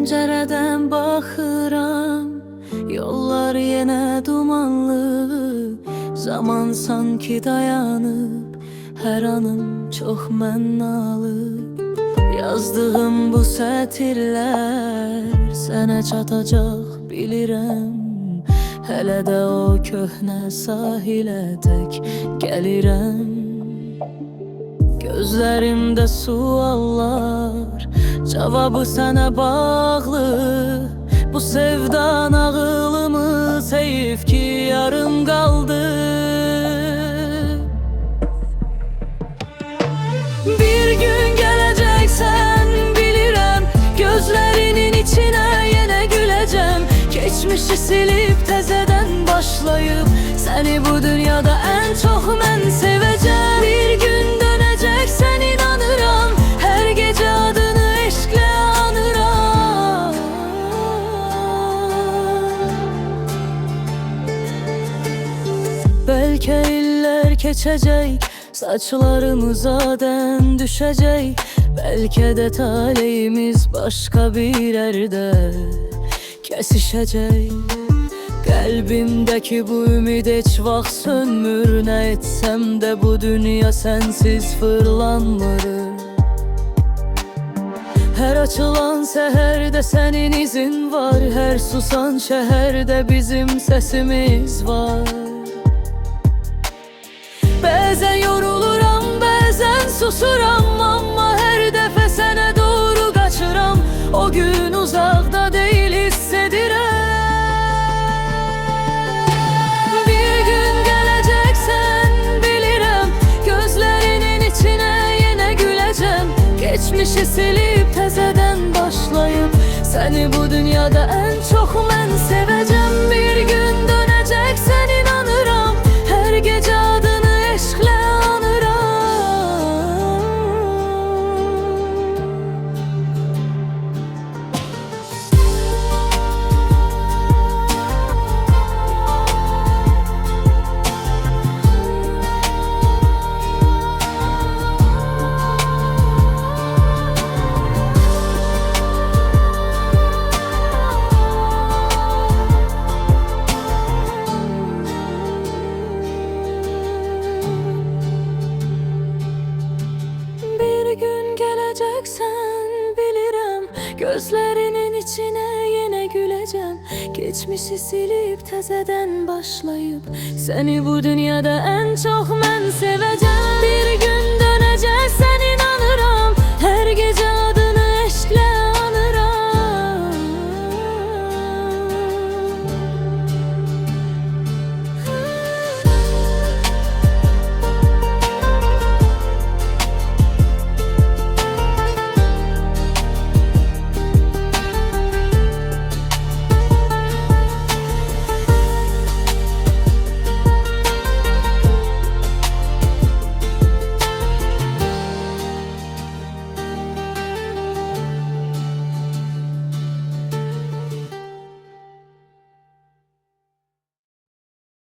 Pəncərədən baxıram, yollar yenə dumanlı. Zaman sanki dayanıb, hər anım çox mənalı. Yazdığım bu sətirlər sənə çatacaq bilirəm. Hələ də o köhnə sahilə tək gəlirəm. Gözlərimdə suallar, cavabı sənə bağlı. Bu sevda nağılımız heyif ki yarım qaldı. Bir gün gələcəksən bilirəm, gözlərinin içinə yenə güləcəm. Keçmişi silib təzədən başlayıb, səni bu dünyada ən çox mən sevəcəm. Bir gün dönəcəksən inanıram, hər gecə adını eşqlə anıram. Bəlkə illər keçəcək, saçlarımıza dən düşəcək. Bəlkə də taleyimiz başqa bir yerdə kesişəcək. Qəlbimdəki bu ümid heç vaxt sönmür. Nə etsəm də bu dünya sənsiz fırlanmır. Hər açılan səhərdə sənin izin var, hər susan şəhərdə bizim səsimiz var. Bəzən yoruluram, bəzən susuram, amma hər dəfə sənə doğru qaçıram. O gün uzaqda deyil, hiss edirəm. Bir gün gələcəksən bilirəm, gözlərinin içinə yenə güləcəm. Geçmişi silib təzədən başlayıb, səni bu dünyada ən çox mən sevəcəm. Bir gün dönəcəksən inanıram, hər gecə adını eşqlə anıram. Gələcəksən bilirəm, gözlərinin içinə yenə güləcəm. Geçmişi silib təzədən başlayıb, səni bu dünyada ən çox mən sevəcəm. Bir gün dönəcəksən inanıram, hər gecə